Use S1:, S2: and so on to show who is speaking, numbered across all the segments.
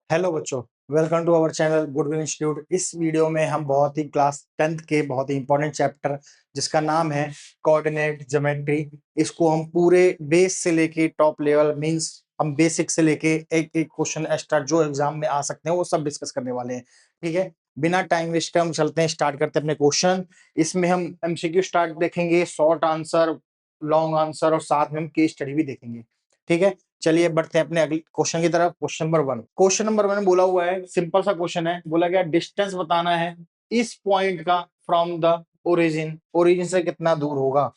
S1: Hello बच्चों, welcome to our channel goodwill institute. इस video में हम बहुत ही क्लास 10th के बहुत ही इंपॉर्टेंट चैप्टर जिसका नाम है कोऑर्डिनेट ज्योमेट्री, इसको हम पूरे बेस से लेके टॉप लेवल मींस हम बेसिक से लेके एक एक क्वेश्चन एक्स्ट्रा जो एग्जाम में आ सकते हैं वो सब डिस्कस करने वाले हैं। ठीक है, बिना टाइम वेस्ट हम चलते हैं, स्टार्ट करते हैं अपने क्वेश्चन। इसमें हम एमसीक्यू स्टार्ट देखेंगे, शॉर्ट आंसर, लॉन्ग आंसर और साथ में हम केस स्टडी भी देखेंगे। ठीक है, चलिए बढ़ते हैं अपने अगले क्वेश्चन की तरफ। क्वेश्चन नंबर वन बोला हुआ है, सिंपल सा क्वेश्चन है। बोला गया डिस्टेंस बताना है इस पॉइंट का फ्रॉम द ओरिजिन से कितना दूर होगा।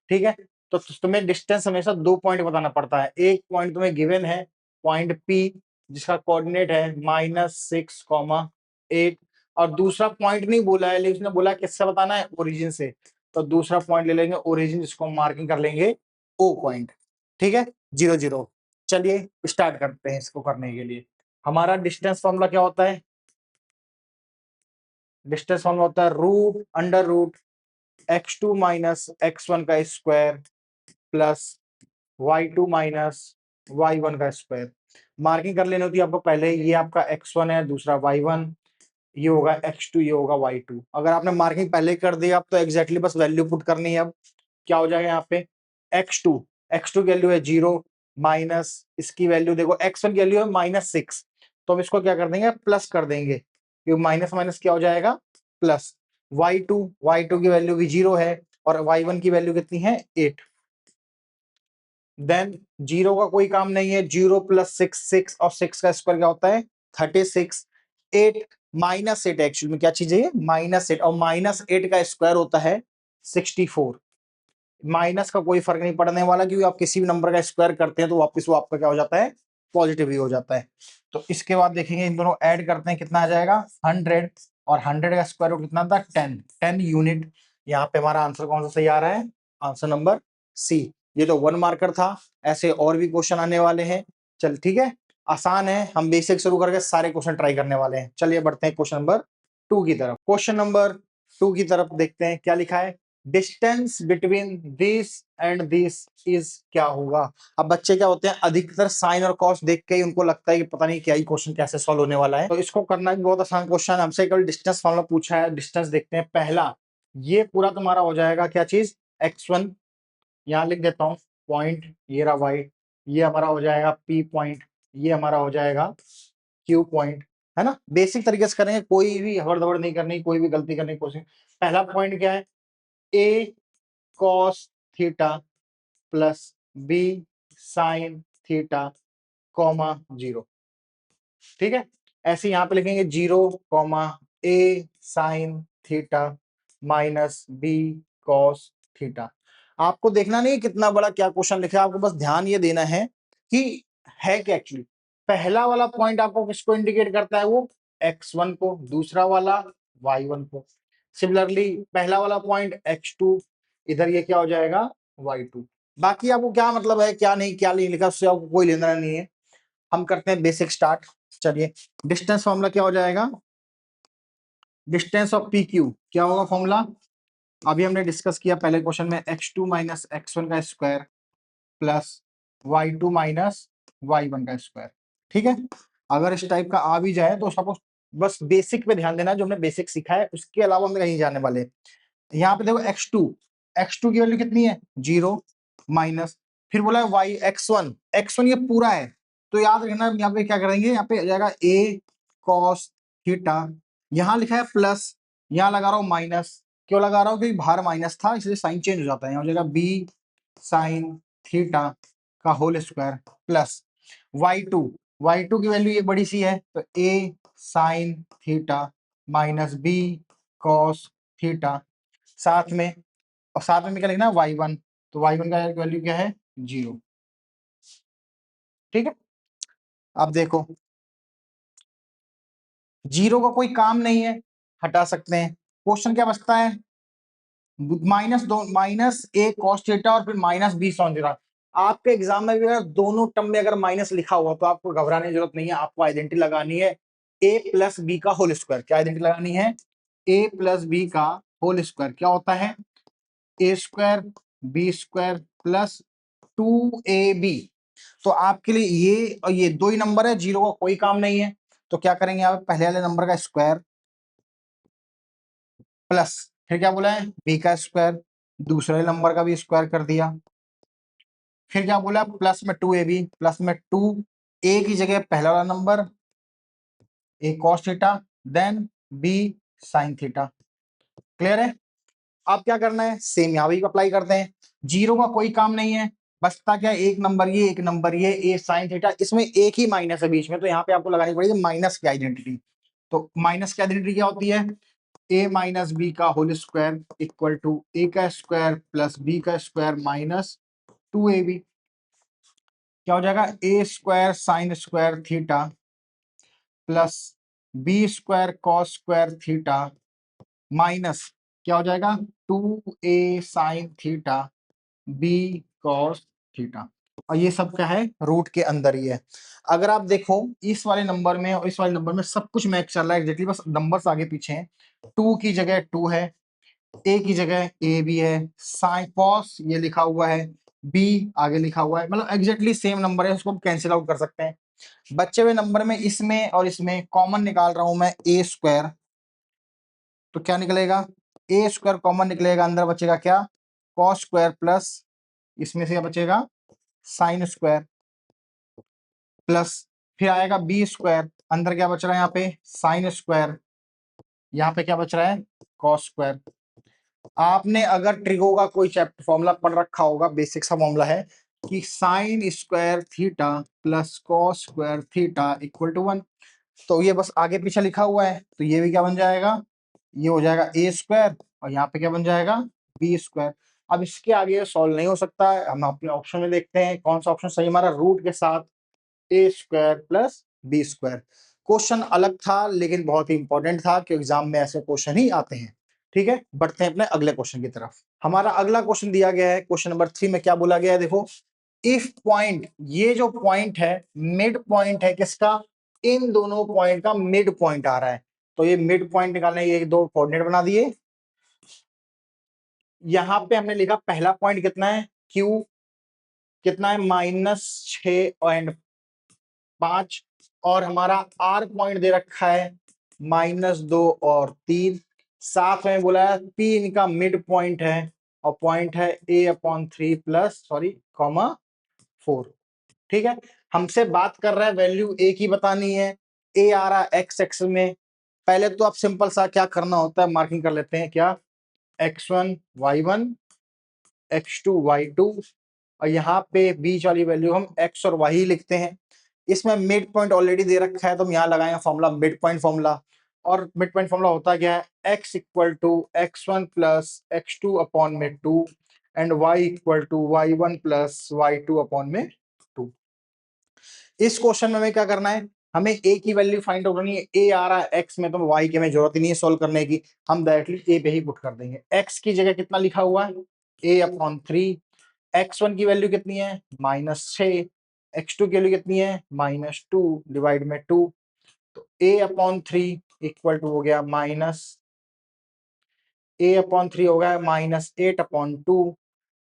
S1: ठीक है, तो तुम्हें डिस्टेंस हमेशा 2 पॉइंट बताना पड़ता है। एक पॉइंट तुम्हें गिवन है पॉइंट पी जिसका कोऑर्डिनेट है -6,8 और दूसरा पॉइंट नहीं बोला है लेकिन उसने बोला किससे बताना है, ओरिजिन से। तो दूसरा पॉइंट ले लेंगे ओरिजिन, जिसको मार्किंग कर लेंगे ओ पॉइंट। ठीक है, 0 0। चलिए स्टार्ट करते हैं इसको करने के लिए। हमारा डिस्टेंस फॉर्मूला क्या होता है? डिस्टेंस फॉर्मूला होता है रूट x2 माइनस x1 का square plus y2 minus y1 का स्क्वायर। मार्किंग कर लेनी होती है आपको पहले। ये आपका x1 है, दूसरा y1, ये होगा x2, ये होगा y2। अगर आपने मार्किंग पहले कर दी अब तो एग्जैक्टली बस वैल्यू पुट करनी है। अब क्या हो जाएगा यहाँ पे x2 की वैल्यू है 0 माइनस इसकी वैल्यू देखो x1 की वैल्यू है -6, तो हम इसको क्या कर देंगे, प्लस कर देंगे क्योंकि माइनस माइनस क्या हो जाएगा प्लस। y2 की वैल्यू भी 0 है और y1 की वैल्यू कितनी है 8। देन 0 का कोई काम नहीं है, 0 प्लस 6 और 6 का स्क्वायर क्या होता है 36। 8 -8 एक्चुअली में क्या चीज है ये -8 और -8 का स्क्वायर होता है 64। माइनस का कोई फर्क नहीं पड़ने वाला क्योंकि आप किसी भी नंबर का स्क्वायर करते हैं तो वापस वो आपका क्या हो जाता है, पॉजिटिव ही हो जाता है। तो इसके बाद देखेंगे इन दोनों ऐड करते हैं कितना आ जाएगा 100 और 100 का स्क्वायर रूट कितना था 10 यूनिट। यहाँ पे हमारा आंसर कौन सा सही आ रहा है, आंसर नंबर सी। ये तो 1 मार्कर था, ऐसे और भी क्वेश्चन आने वाले हैं। चल ठीक है, आसान है, हम बेसिक शुरू करके सारे क्वेश्चन ट्राई करने वाले हैं। चलिए बढ़ते हैं क्वेश्चन नंबर 2 की तरफ। क्वेश्चन नंबर 2 की तरफ देखते हैं क्या लिखा है। Distance between this and this is क्या होगा। अब बच्चे क्या होते हैं अधिकतर साइन और कॉस देख के ही उनको लगता है कि पता नहीं क्या ही क्वेश्चन कैसे सॉल्व होने वाला है। तो इसको करना भी बहुत आसान क्वेश्चन है। हमसे केवल डिस्टेंस फॉर्मूला पूछा है, डिस्टेंस देखते हैं। पहला ये पूरा तुम्हारा हो जाएगा क्या चीज x1, यहाँ लिख देता हूँ पॉइंट, ये रहा y, ये हमारा हो जाएगा p पॉइंट, ये हमारा हो जाएगा q पॉइंट, है ना। बेसिक तरीके से करेंगे, कोई भी हवड़ दबड़ नहीं करनी, कोई भी गलती करने की कोशिश। पहला पॉइंट क्या है a cos theta plus b sin theta comma 0। ठीक है, ऐसे यहाँ पे लिखेंगे 0 a sin theta minus b cos theta. आपको देखना नहीं कितना बड़ा क्या क्वेश्चन लिखा है, आपको बस ध्यान ये देना है कि है क्या एक्चुअली। पहला वाला पॉइंट आपको किसको इंडिकेट करता है, वो x1 को, दूसरा वाला y1 को। सिमिलरली पहला वाला पॉइंट x2, इधर ये क्या हो जाएगा y2। बाकी आपको क्या मतलब है क्या नहीं लिखा उससे आपको कोई लेना नहीं है। हम करते हैं बेसिक स्टार्ट। चलिए डिस्टेंस फॉर्मूला क्या हो जाएगा, डिस्टेंस ऑफ पी क्यू क्या होगा फॉर्मूला, अभी हमने डिस्कस किया पहले क्वेश्चन में x2 माइनस x1 का square plus y2 minus y1 का स्क्वायर। ठीक है, अगर इस टाइप का आ भी जाए तो सबको बस बेसिक पे ध्यान देना, जो हमने बेसिक सीखा है उसके अलावा हम कहीं जाने वाले। यहाँ पे देखो x2 की वैल्यू कितनी है 0 माइनस, फिर बोला है y x1 ये पूरा है। तो याद रखना यहाँ पे क्या करेंगे, यहाँ पे आ जाएगा a cos थीटा, यहाँ लिखा है प्लस, यहाँ लगा रहा हूँ माइनस। क्यों लगा रहा हूँ, क्योंकि बाहर माइनस था इसलिए साइन चेंज हो जाता है। यहाँ हो जाएगा b sin थीटा का होल स्क्वायर प्लस y2 की वैल्यू ये बड़ी सी है तो a sin theta minus b cos theta, साथ में और साथ में क्या लिखना है y1, तो y1 का वैल्यू क्या है 0। ठीक है, अब देखो 0 का कोई काम नहीं है, हटा सकते हैं। क्वेश्चन क्या बचता है माइनस ए कॉस थीटा और फिर माइनस बी sin थीटा। आपके एग्जाम में भी अगर दोनों टर्म में अगर माइनस लिखा हुआ तो आपको घबराने की जरूरत नहीं है, आपको आइडेंटिटी लगानी है a प्लस बी का होल स्क्वायर। क्या आइडेंटिटी लगानी है, a प्लस बी का होल स्क्वायर क्या होता है a square B square plus 2ab। तो आपके लिए ये और ये दो ही नंबर है, 0 का कोई काम नहीं है। तो क्या करेंगे यहाँ पे पहले वाले नंबर का स्क्वायर प्लस फिर क्या बोला है बी का स्क्वायर, दूसरे नंबर का भी स्क्वायर कर दिया, फिर क्या बोला प्लस में 2ab, प्लस में 2a की जगह पहला वाला number a cos theta then b sin theta. Clear है? अब क्या करना है सेम यहाँ भी अप्लाई करते हैं, जीरो का कोई काम नहीं है, बचता क्या एक नंबर ये एक नंबर ये a sin थीटा, इसमें एक ही माइनस है बीच में, तो यहाँ पे आपको लगानी पड़ेगी माइनस की आइडेंटिटी। तो माइनस की आइडेंटिटी क्या होती है a माइनस बी का whole square equal to a का स्क्वायर प्लस b का स्क्वायर माइनस 2ab। क्या हो जाएगा a square sine square theta plus B square cos square theta minus क्या हो जाएगा 2a sine theta b cos theta. और ये सब क्या है रूट के अंदर ही है। अगर आप देखो इस वाले नंबर में और इस वाले नंबर में सब कुछ मैच चल रहा है एग्जैक्टली, बस नंबर्स आगे पीछे हैं। 2 की जगह 2 है, a की जगह a भी है, साइन कॉस ये लिखा हुआ है, b आगे लिखा हुआ है, मतलब एग्जैक्टली सेम नंबर है, उसको हम कैंसिल आउट कर सकते हैं। बचे हुए नंबर में इसमें और इसमें कॉमन निकाल रहा हूं मैं a स्क्वायर, तो क्या निकलेगा a स्क्वायर कॉमन निकलेगा, अंदर बचेगा क्या कॉस स्क्वायर प्लस इसमें से क्या बचेगा साइन स्क्वायर प्लस फिर आएगा बी स्क्वायर, अंदर क्या बच रहा है यहाँ पे साइन स्क्वायर, यहाँ पे क्या बच रहा है कॉस स्क्वायर। आपने अगर ट्रिगो का कोई चैप्टर फॉर्मूला पढ़ रखा होगा, बेसिक सा फॉर्मूला है कि sine square theta plus cos square theta equal to 1, तो ये बस आगे पीछे लिखा हुआ है, तो ये भी क्या बन जाएगा ये हो जाएगा ए स्क्वायर और यहाँ पे क्या बन जाएगा बी स्क्वायर। अब इसके आगे सॉल्व नहीं हो सकता है, हम अपने ऑप्शन में देखते हैं कौन सा ऑप्शन सही हमारा, रूट के साथ A square plus B square. Question अलग था लेकिन बहुत ही इंपॉर्टेंट था कि एग्जाम में ऐसे क्वेश्चन ही आते हैं। ठीक है, बढ़ते हैं अपने अगले क्वेश्चन की तरफ। हमारा अगला क्वेश्चन दिया गया है क्वेश्चन नंबर 3 में क्या बोला गया है देखो, इफ पॉइंट ये जो पॉइंट है मिड पॉइंट है किसका, इन दोनों पॉइंट का मिड पॉइंट आ रहा है, तो ये मिड पॉइंट निकालने ये दो कोऑर्डिनेट बना दिए। यहां पे हमने लिखा पहला पॉइंट कितना है Q कितना है -6 और 5, और हमारा R पॉइंट दे रखा है -2 और 3, साथ में बोला है P इनका मिड पॉइंट है और पॉइंट है A/3 प्लस सॉरी कॉमा 4। ठीक है, हमसे बात कर रहा है वैल्यू ए की बतानी है, ए आ रहा है एक्स एक्स में। पहले तो आप सिंपल सा क्या करना होता है मार्किंग कर लेते हैं, क्या x1 y1 x2 y2, और यहाँ पे बीच वाली वैल्यू हम x और y ही लिखते हैं। इसमें मिड पॉइंट ऑलरेडी दे रखा है तो हम यहाँ लगाएंगे फॉर्मूला मिड पॉइंट फॉर्मूला, और मिड पॉइंट फॉर्मूला होता क्या है x equal to x1 plus x2 upon में 2 and y equal to y1 plus y2 upon में 2। इस क्वेश्चन में हमें क्या करना है, हमें a की वैल्यू फाइंड आउट करनी है, a आ रहा है x में तो y की हमें जरूरत ही नहीं है सॉल्व करने की, हम डायरेक्टली a पे ही पुट कर देंगे। x की जगह कितना लिखा हुआ है a/3, x1 की वैल्यू कितनी है -6, x2 की वैल्यू कितनी है -2 डिवाइड में 2, तो a/3 इक्वल टू हो गया a/3 हो गया -8/2,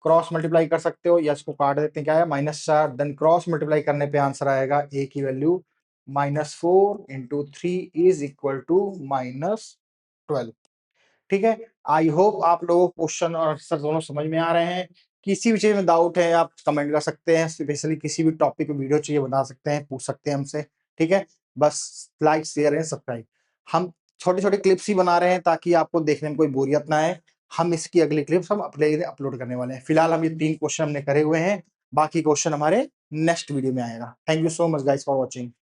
S1: क्रॉस मल्टीप्लाई कर सकते हो या इसको काट देते हैं, क्या है -4, देन क्रॉस मल्टीप्लाई करने पे आंसर आएगा a की value -4 into 3 is equal to -12। ठीक है, आई होप आप लोगों को क्वेश्चन और आंसर दोनों समझ में आ रहे हैं। किसी भी चीज में डाउट है आप कमेंट कर सकते हैं, स्पेशली किसी भी टॉपिक पे वीडियो चाहिए बता सकते हैं, पूछ सकते हैं हमसे। ठीक है, बस लाइक शेयर एंड सब्सक्राइब। हम छोटे छोटे क्लिप्स ही बना रहे हैं ताकि आपको देखने में कोई बोरियत ना आए। हम इसकी अगली क्लिप्स हम अपलोड करने वाले हैं। फिलहाल हम ये 3 क्वेश्चन हमने करे हुए हैं, बाकी क्वेश्चन हमारे नेक्स्ट वीडियो में आएगा। Thank you so much guys for watching.